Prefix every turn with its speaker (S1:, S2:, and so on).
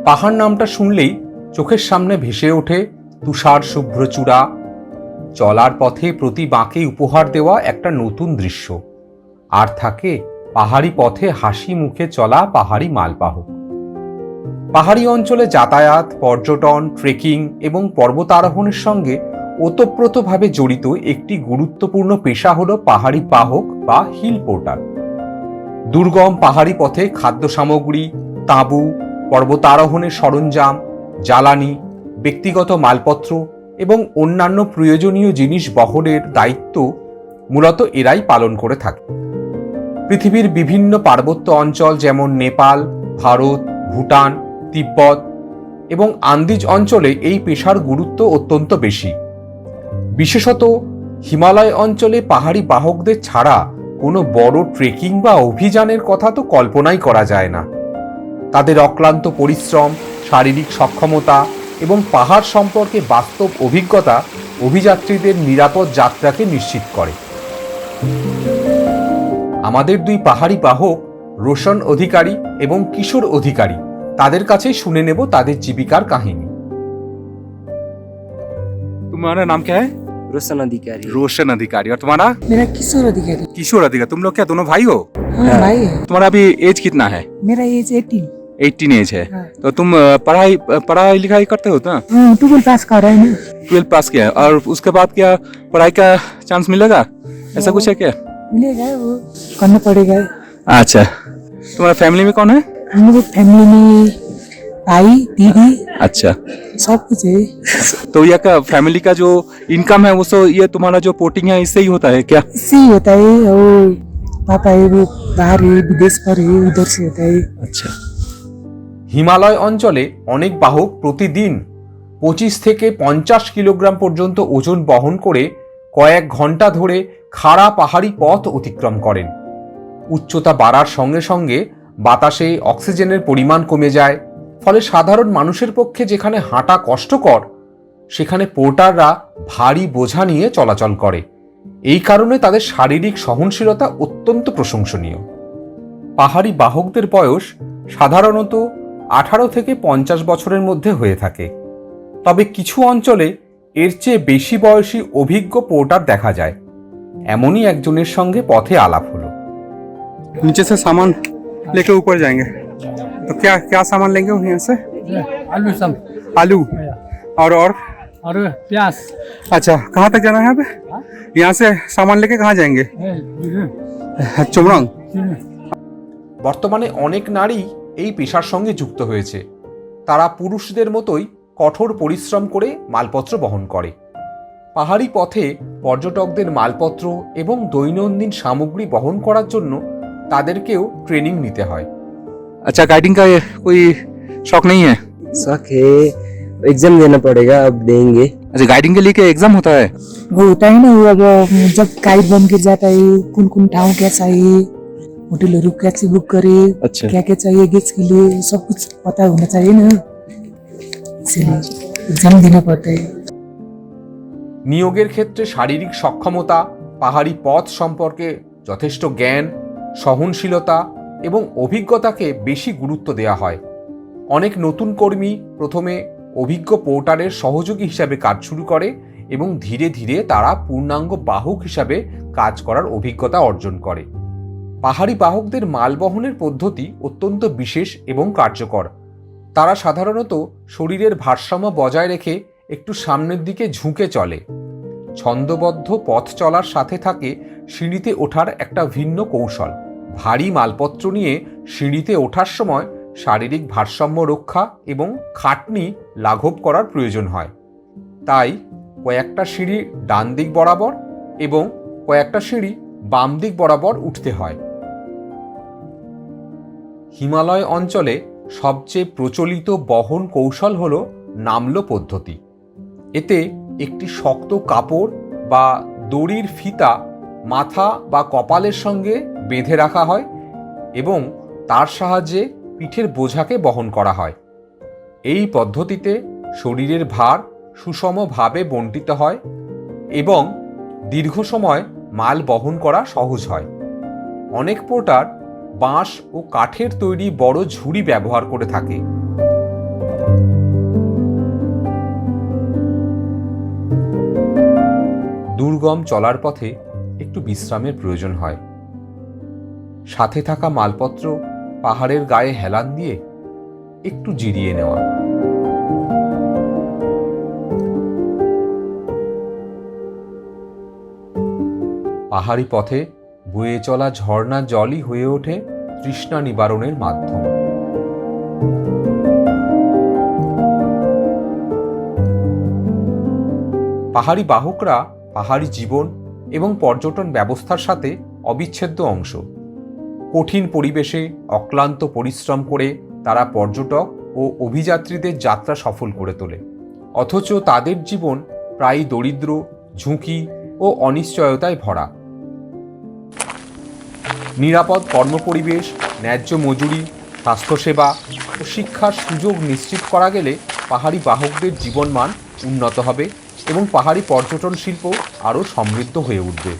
S1: পাহাড় নামটা শুনলেই চোখের সামনে ভেসে ওঠে তুষার শুভ্র চূড়া, চলার পথে প্রতি বাঁকে উপহার দেওয়া একটা নতুন দৃশ্য। আর থাকে পাহাড়ি পথে হাসি মুখে চলা পাহাড়ি মালবাহক। পাহাড়ি অঞ্চলে যাতায়াত, পর্যটন, ট্রেকিং এবং পর্বতারোহণের সঙ্গে ওতপ্রোতভাবে জড়িত একটি গুরুত্বপূর্ণ পেশা হল পাহাড়ি বাহক বা হিল পোর্টার। দুর্গম পাহাড়ি পথে খাদ্য সামগ্রী, তাঁবু, পর্বতারোহণের সরঞ্জাম, জ্বালানি, ব্যক্তিগত মালপত্র এবং অন্যান্য প্রয়োজনীয় জিনিস বহনের দায়িত্ব মূলত এরাই পালন করে থাকে। পৃথিবীর বিভিন্ন পার্বত্য অঞ্চল যেমন নেপাল, ভারত, ভুটান, তিব্বত এবং আন্দিজ অঞ্চলে এই পেশার গুরুত্ব অত্যন্ত বেশি। বিশেষত হিমালয় অঞ্চলে পাহাড়ি বাহকদের ছাড়া কোনো বড় ট্রেকিং বা অভিযানের কথা তো কল্পনাই করা যায় না। তাদের অক্লান্ত পরিশ্রম, শারীরিক সক্ষমতা এবং পাহাড় সম্পর্কে বাস্তব অভিজ্ঞতা অভিযাত্রীদের নিরাপদ যাত্রাকে নিশ্চিত করে। আমাদের দুই পাহাড়ি বাহক রোশন অধিকারী এবং কিশোর অধিকারী, তাদের কাছেই শুনে নেব তাদের জীবিকার কাহিনী।
S2: तुम्हारा नाम क्या है?
S3: रोशन अधिकारी।
S2: रोशन अधिकारी। और तुम्हारा?
S4: मेरा किशोर अधिकारी।
S2: किशोर अधिकारी। तुम लोग क्या दोनों भाई हो?
S4: हाँ भाई है।
S2: तुम्हारा अभी एज कितना है?
S4: मेरा एज 18।
S2: 18 एज है।
S4: हाँ।
S2: तो तुम पढ़ाई लिखाई करते हो ना?
S4: 12 पास कर रहे हैं।
S2: 12 पास किया है और उसके बाद क्या पढ़ाई का चांस मिलेगा, ऐसा कुछ है क्या?
S4: मिलेगा, वो करना पड़ेगा।
S2: अच्छा, तुम्हारा फैमिली में कौन है?
S4: हम लोग फैमिली में भाई, दीदी,
S2: अच्छा,
S4: सब कुछ है।
S2: तो ये का फैमिली का जो इनकम है वो तो ये तुम्हारा जो पोर्टिंग है इससे ही होता है क्या?
S4: इससे ही होता है। और पापा है वो बाहर है, विदेश पर है, उधर से होता है।
S2: अच्छा।
S1: হিমালয় অঞ্চলে অনেক বাহক প্রতিদিন 25 থেকে 50 কিলোগ্রাম পর্যন্ত ওজন বহন করে কয়েক ঘন্টা ধরে খাড়া পাহাড়ি পথ অতিক্রম করেন। উচ্চতা বাড়ার সঙ্গে সঙ্গে বাতাসে অক্সিজেনের পরিমাণ কমে যায়, ফলে সাধারণ মানুষের পক্ষে যেখানে হাঁটা কষ্টকর, সেখানে পোর্টাররা ভারী বোঝা নিয়ে চলাচল করে। এই কারণে তাদের শারীরিক সহনশীলতা অত্যন্ত প্রশংসনীয়। পাহাড়ি বাহকদের বয়স সাধারণত 18 থেকে 50 বছরের মধ্যে হয়ে থাকে, তবে কিছু অঞ্চলে এর চেয়ে বেশি বয়সী অভিজ্ঞ পোর্টার দেখা যায়। এমনই একজনের সঙ্গে পথে আলাপ হলো।
S2: नीचे से सामान लेके ऊपर जाएंगे, तो क्या क्या सामान लेंगे यहाँ से?
S5: आलू सब
S2: आलू और
S5: और प्याज।
S2: अच्छा, कहाँ तक जाना है यहाँ पे? यहाँ से सामान लेके कहाँ जाएंगे? चुमरंग।
S1: বর্তমানে অনেক নারী এই পেশার সঙ্গে যুক্ত হয়েছে। তারা পুরুষদের মতোই কঠোর পরিশ্রম করে মালপত্র বহন করে। পাহাড়ি পথে পর্যটকদের মালপত্র এবং দৈনন্দিন সামগ্রী বহন করার জন্য তাদেরকেও ট্রেনিং নিতে হয়।
S2: अच्छा, गाइडिंग का कोई शौक नहीं है?
S3: शौक है, एग्जाम देना पड़ेगा, अब देंगे।
S2: अच्छा, गाइडिंग के लिए क्या एग्जाम होता है?
S4: वो होता है ना, वो अब जब गाइड बन के जाता है, कौन कौन ठाव क्या चाहिए, होटल कैसे बुक करे,
S2: अच्छा,
S4: क्या क्या चाहिए गेस्ट के लिए, सब कुछ पता होना चाहिए ना, इसलिए एग्जाम देना पड़ता है।
S1: নিয়োগের ক্ষেত্রে শারীরিক সক্ষমতা, পাহাড়ি পথ সম্পর্কে যথেষ্ট জ্ঞান, সহনশীলতা এবং অভিজ্ঞতাকে বেশি গুরুত্ব দেওয়া হয়। অনেক নতুন কর্মী প্রথমে অভিজ্ঞ পোর্টারের সহযোগী হিসাবে কাজ শুরু করে এবং ধীরে ধীরে তারা পূর্ণাঙ্গ বাহক হিসাবে কাজ করার অভিজ্ঞতা অর্জন করে। পাহাড়ি বাহকদের মাল বহনের পদ্ধতি অত্যন্ত বিশেষ এবং কার্যকর। তারা সাধারণত শরীরের ভারসাম্য বজায় রেখে একটু সামনের দিকে ঝুঁকে চলে। ছন্দবদ্ধ পথ চলার সাথে থাকে সিঁড়িতে ওঠার একটা ভিন্ন কৌশল। ভারী মালপত্র নিয়ে সিঁড়িতে ওঠার সময় শারীরিক ভারসাম্য রক্ষা এবং খাটনি লাঘব করার প্রয়োজন হয়। তাই কয়েকটা সিঁড়ি ডান দিক বরাবর এবং কয়েকটা সিঁড়ি বাম দিক বরাবর উঠতে হয়। হিমালয় অঞ্চলে সবচেয়ে প্রচলিত বহন কৌশল হল নামলো পদ্ধতি। এতে একটি শক্ত কাপড় বা দড়ির ফিতা মাথা বা কপালের সঙ্গে বেঁধে রাখা হয় এবং তার সাহায্যে পিঠের বোঝাকে বহন করা হয়। এই পদ্ধতিতে শরীরের ভার সুষমভাবে বণ্টিত হয় এবং দীর্ঘ সময় মাল বহন করা সহজ হয়। অনেক পোর্টার বাঁশ ও কাঠের তৈরি বড় ঝুড়ি ব্যবহার করে থাকে। দুর্গম চলার পথে একটু বিশ্রামের প্রয়োজন হয়। সাথে থাকা মালপত্র পাহাড়ের গায়ে হেলান দিয়ে একটু জিরিয়ে নেওয়া। পাহাড়ি পথে বয়ে চলা ঝর্ণা জলই হয়ে ওঠে তৃষ্ণা নিবারণের মাধ্যম। পাহাড়ি বাহকরা পাহাড়ি জীবন এবং পর্যটন ব্যবস্থার সাথে অবিচ্ছেদ্য অংশ। কঠিন পরিবেশে অক্লান্ত পরিশ্রম করে তারা পর্যটক ও অভিযাত্রীদের যাত্রা সফল করে তোলে, অথচ তাদের জীবন প্রায়ই দরিদ্র, ঝুঁকি ও অনিশ্চয়তায় ভরা। নিরাপদ কর্মপরিবেশ, ন্যায্য মজুরি, স্বাস্থ্যসেবা ও শিক্ষার সুযোগ নিশ্চিত করা গেলে পাহাড়ি বাহকদের জীবনমান উন্নত হবে এবং পাহাড়ি পর্যটন শিল্প আরও সমৃদ্ধ হয়ে উঠবে।